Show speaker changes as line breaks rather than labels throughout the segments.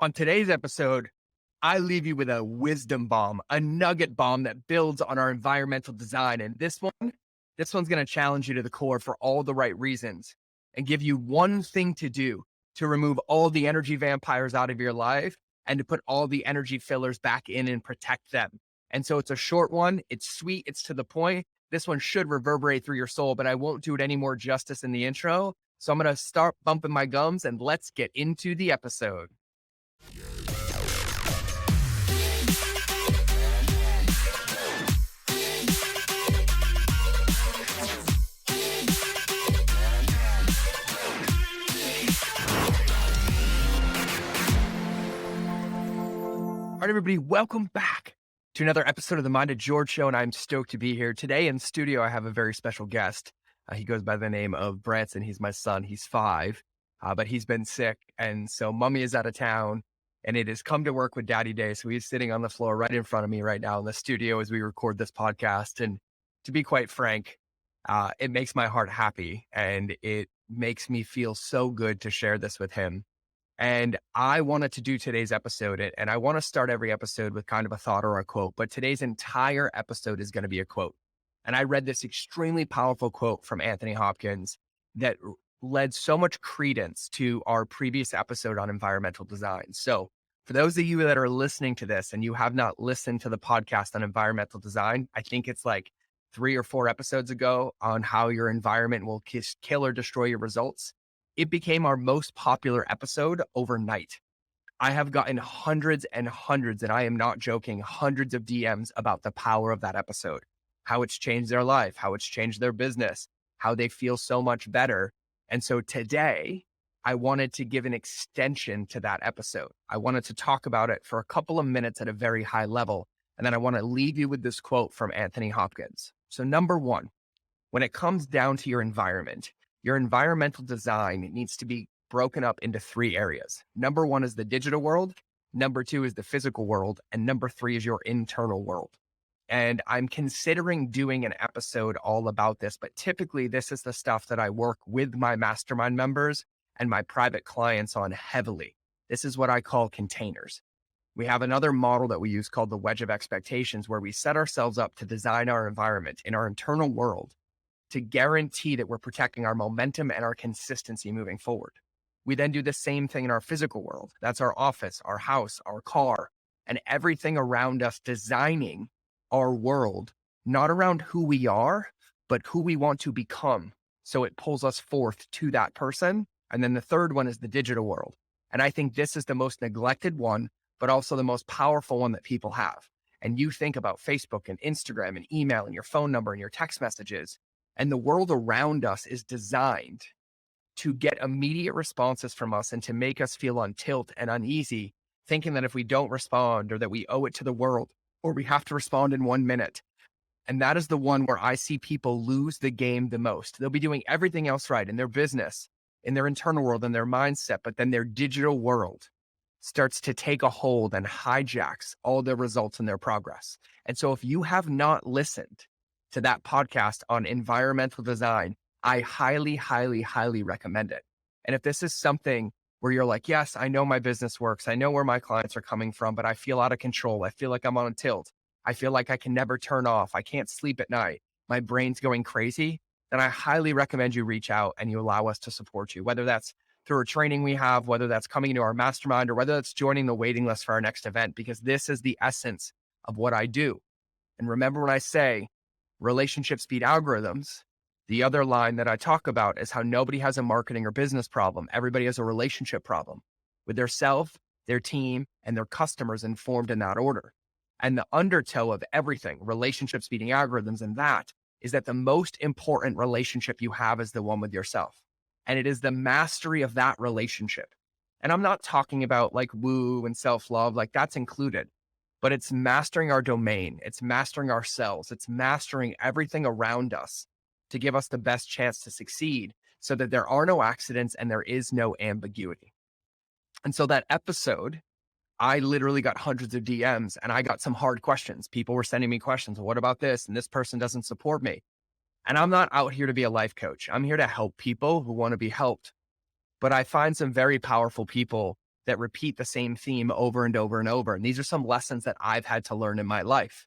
On today's episode, I leave you with a wisdom bomb, a nugget bomb that builds on our environmental design. And this one's going to challenge you to the core for all the right reasons and give you one thing to do to remove all the energy vampires out of your life and to put all the energy fillers back in and protect them. And so it's a short one. It's sweet. It's to the point. This one should reverberate through your soul, but I won't do it any more justice in the intro. So I'm going to start bumping my gums and let's get into the episode. All right, everybody, welcome back to another episode of the Mind of George Show, and I'm stoked to be here. Today in studio, I have a very special guest. He goes by the name of Branson. He's my son. He's 5, but he's been sick, and so Mummy is out of town, and it has come to work with Daddy Day, so he's sitting on the floor right in front of me right now in the studio as we record this podcast, and to be quite frank, it makes my heart happy, and it makes me feel so good to share this with him. And I wanted to do today's episode, and I want to start every episode with kind of a thought or a quote, but today's entire episode is going to be a quote. And I read this extremely powerful quote from Anthony Hopkins that led so much credence to our previous episode on environmental design. So for those of you that are listening to this and you have not listened to the podcast on environmental design, I think it's like 3 or 4 episodes ago on how your environment will kill or destroy your results. It became our most popular episode overnight. I have gotten hundreds and hundreds, and I am not joking, hundreds of DMs about the power of that episode, how it's changed their life, how it's changed their business, how they feel so much better. And so today, I wanted to give an extension to that episode. I wanted to talk about it for a couple of minutes at a very high level. And then I want to leave you with this quote from Anthony Hopkins. So number 1, when it comes down to your environmental design needs to be broken up into 3 areas. Number 1 is the digital world. Number 2 is the physical world. And number 3 is your internal world. And I'm considering doing an episode all about this, but typically this is the stuff that I work with my mastermind members and my private clients on heavily. This is what I call containers. We have another model that we use called the wedge of expectations, where we set ourselves up to design our environment in our internal world to guarantee that we're protecting our momentum and our consistency moving forward. We then do the same thing in our physical world. That's our office, our house, our car, and everything around us, designing our world, not around who we are, but who we want to become. So it pulls us forth to that person. And then the third one is the digital world. And I think this is the most neglected one, but also the most powerful one that people have. And you think about Facebook and Instagram and email and your phone number and your text messages. And the world around us is designed to get immediate responses from us and to make us feel on tilt and uneasy, thinking that if we don't respond or that we owe it to the world or we have to respond in 1 minute. And that is the one where I see people lose the game the most. They'll be doing everything else right in their business, in their internal world, in their mindset, but then their digital world starts to take a hold and hijacks all their results and their progress. And so if you have not listened to that podcast on environmental design, I highly, highly, highly recommend it. And if this is something where you're like, yes, I know my business works, I know where my clients are coming from, but I feel out of control, I feel like I'm on tilt, I feel like I can never turn off, I can't sleep at night, my brain's going crazy, then I highly recommend you reach out and you allow us to support you, whether that's through a training we have, whether that's coming into our mastermind, or whether that's joining the waiting list for our next event, because this is the essence of what I do. And remember when I say relationships beat algorithms, the other line that I talk about is how nobody has a marketing or business problem. Everybody has a relationship problem with their self, their team, and their customers, informed in that order. And the undertow of everything, relationships beating algorithms, and that is that the most important relationship you have is the one with yourself. And it is the mastery of that relationship. And I'm not talking about like woo and self-love, like that's included, but it's mastering our domain. It's mastering ourselves. It's mastering everything around us to give us the best chance to succeed so that there are no accidents and there is no ambiguity. And so that episode, I literally got hundreds of DMs and I got some hard questions. People were sending me questions. What about this? And this person doesn't support me. And I'm not out here to be a life coach. I'm here to help people who want to be helped. But I find some very powerful people that repeat the same theme over and over and over. And these are some lessons that I've had to learn in my life.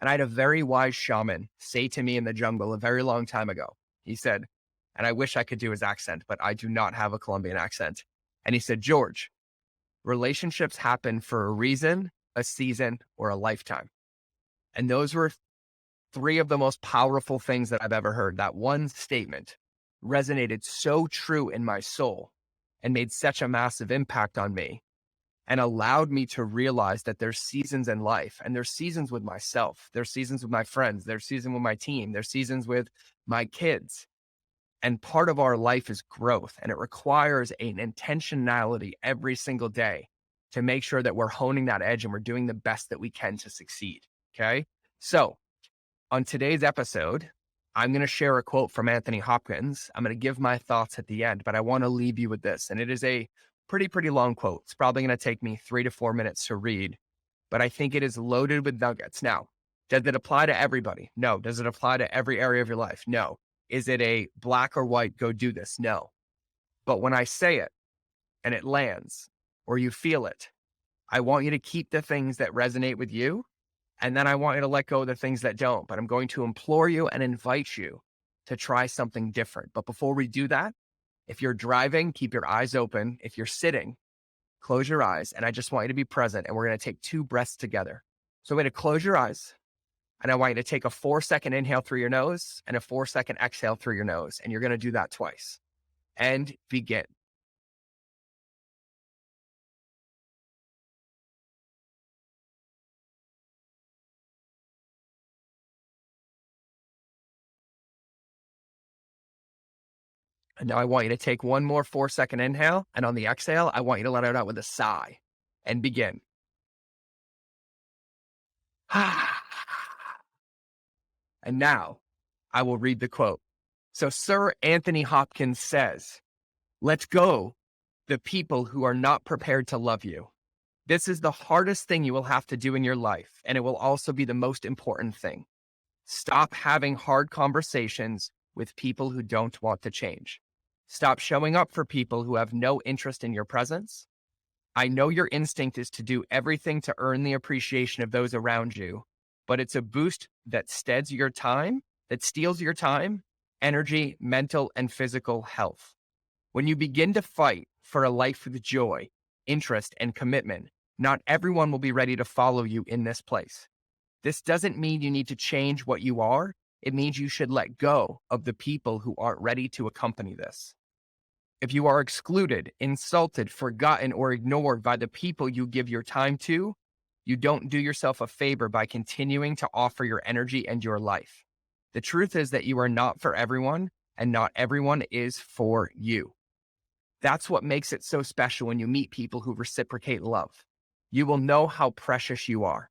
And I had a very wise shaman say to me in the jungle a very long time ago. He said, and I wish I could do his accent, but I do not have a Colombian accent. And he said, George, relationships happen for a reason, a season, or a lifetime. And those were three of the most powerful things that I've ever heard. That one statement resonated so true in my soul and made such a massive impact on me and allowed me to realize that there's seasons in life, and there's seasons with myself. There's seasons with my friends. There's seasons with my team. There's seasons with my kids. And part of our life is growth, and it requires an intentionality every single day to make sure that we're honing that edge and we're doing the best that we can to succeed. Okay. So on today's episode, I'm going to share a quote from Anthony Hopkins. I'm going to give my thoughts at the end, but I want to leave you with this. And it is a pretty long quote. It's probably going to take me 3 to 4 minutes to read, but I think it is loaded with nuggets. Now, does it apply to everybody? No. Does it apply to every area of your life? No. Is it a black or white, go do this? No. But when I say it and it lands or you feel it, I want you to keep the things that resonate with you. And then I want you to let go of the things that don't. But I'm going to implore you and invite you to try something different. But before we do that, if you're driving, keep your eyes open. If you're sitting, close your eyes. And I just want you to be present. And we're going to take 2 breaths together. So I'm going to close your eyes. And I want you to take a 4-second inhale through your nose and a 4-second exhale through your nose. And you're going to do that twice. And begin. And now I want you to take one more 4-second inhale. And on the exhale, I want you to let it out with a sigh and begin. And now I will read the quote. So Sir Anthony Hopkins says, let go the people who are not prepared to love you. This is the hardest thing you will have to do in your life, and it will also be the most important thing. Stop having hard conversations with people who don't want to change. Stop showing up for people who have no interest in your presence. I know your instinct is to do everything to earn the appreciation of those around you, but it's a boost that steals your time, energy, mental, and physical health. When you begin to fight for a life with joy, interest, and commitment, not everyone will be ready to follow you in this place. This doesn't mean you need to change what you are. It means you should let go of the people who aren't ready to accompany this. If you are excluded, insulted, forgotten, or ignored by the people you give your time to, you don't do yourself a favor by continuing to offer your energy and your life. The truth is that you are not for everyone, and not everyone is for you. That's what makes it so special when you meet people who reciprocate love. You will know how precious you are.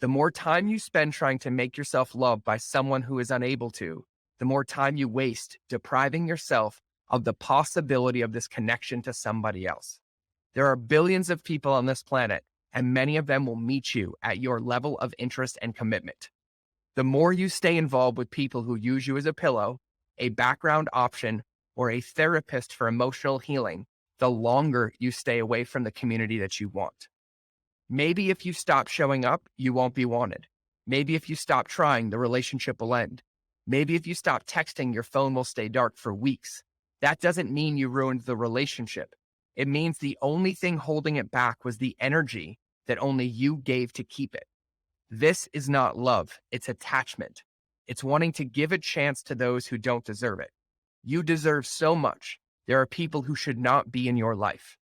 The more time you spend trying to make yourself loved by someone who is unable to, the more time you waste depriving yourself of the possibility of this connection to somebody else. There are billions of people on this planet, and many of them will meet you at your level of interest and commitment. The more you stay involved with people who use you as a pillow, a background option, or a therapist for emotional healing, the longer you stay away from the community that you want. Maybe if you stop showing up, you won't be wanted. Maybe if you stop trying, the relationship will end. Maybe if you stop texting, your phone will stay dark for weeks. That doesn't mean you ruined the relationship. It means the only thing holding it back was the energy that only you gave to keep it. This is not love. It's attachment. It's wanting to give a chance to those who don't deserve it. You deserve so much. There are people who should not be in your life.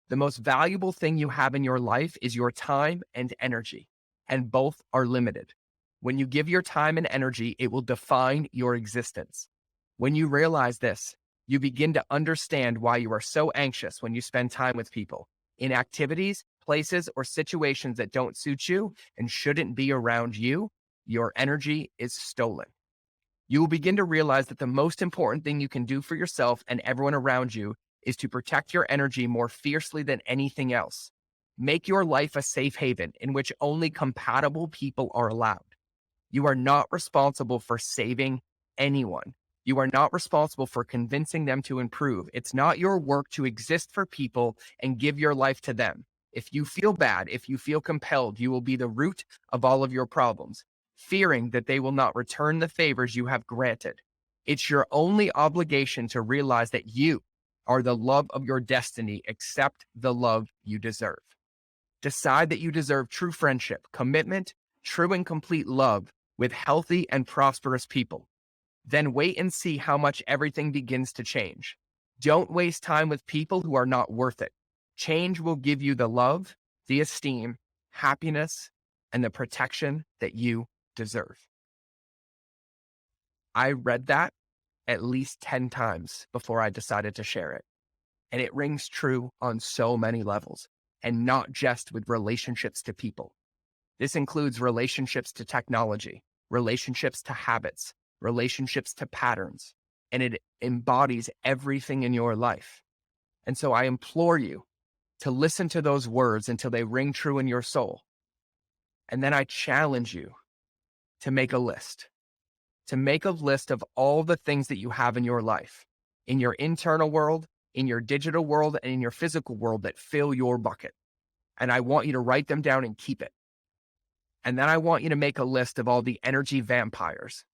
The most valuable thing you have in your life is your time and energy, and both are limited. When you give your time and energy, it will define your existence. When you realize this, you begin to understand why you are so anxious when you spend time with people in activities, places, or situations that don't suit you and shouldn't be around you. Your energy is stolen. You will begin to realize that the most important thing you can do for yourself and everyone around you is to protect your energy more fiercely than anything else. Make your life a safe haven in which only compatible people are allowed. You are not responsible for saving anyone. You are not responsible for convincing them to improve. It's not your work to exist for people and give your life to them. If you feel bad, if you feel compelled, you will be the root of all of your problems, fearing that they will not return the favors you have granted. It's your only obligation to realize that you are the love of your destiny. Accept the love you deserve. Decide that you deserve true friendship, commitment, true and complete love with healthy and prosperous people. Then wait and see how much everything begins to change. Don't waste time with people who are not worth it. Change will give you the love, the esteem, happiness, and the protection that you deserve. I read that at least 10 times before I decided to share it. And it rings true on so many levels, and not just with relationships to people. This includes relationships to technology, relationships to habits, relationships to patterns, and it embodies everything in your life. And so I implore you to listen to those words until they ring true in your soul. And then I challenge you to make a list of all the things that you have in your life, in your internal world, in your digital world, and in your physical world that fill your bucket. And I want you to write them down and keep it. And then I want you to make a list of all the energy vampires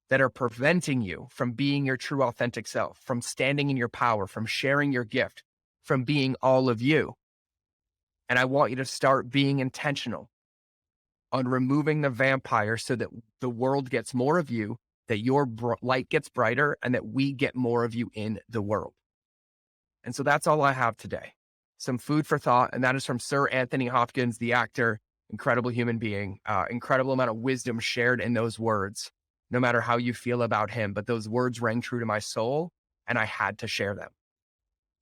that are preventing you from being your true authentic self, from standing in your power, from sharing your gift, from being all of you. And I want you to start being intentional on removing the vampire so that the world gets more of you, that your light gets brighter, and that we get more of you in the world. And so that's all I have today. Some food for thought, and that is from Sir Anthony Hopkins, the actor, incredible human being, incredible amount of wisdom shared in those words, no matter how you feel about him. But those words rang true to my soul, and I had to share them.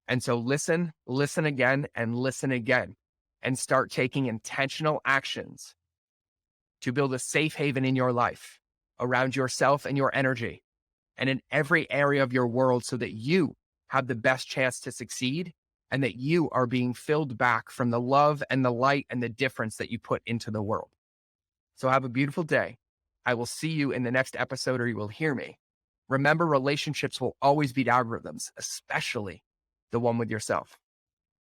And so listen again, and start taking intentional actions to build a safe haven in your life around yourself and your energy and in every area of your world so that you have the best chance to succeed and that you are being filled back from the love and the light and the difference that you put into the world. So have a beautiful day. I will see you in the next episode, or you will hear me. Remember, relationships will always beat algorithms, especially the one with yourself.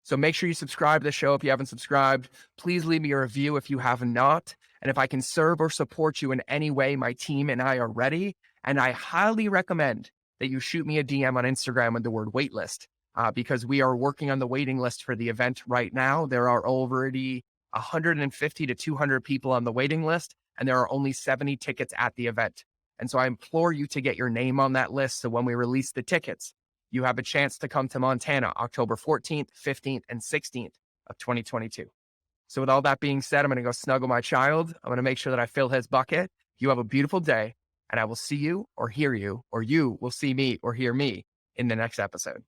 So make sure you subscribe to the show if you haven't subscribed. Please leave me a review if you have not. And if I can serve or support you in any way, my team and I are ready. And I highly recommend that you shoot me a DM on Instagram with the word waitlist, because we are working on the waiting list for the event right now. There are already 150 to 200 people on the waiting list, and there are only 70 tickets at the event. And so I implore you to get your name on that list so when we release the tickets, you have a chance to come to Montana, October 14th, 15th, and 16th of 2022. So with all that being said, I'm going to go snuggle my child. I'm going to make sure that I fill his bucket. You have a beautiful day, and I will see you or hear you, or you will see me or hear me in the next episode.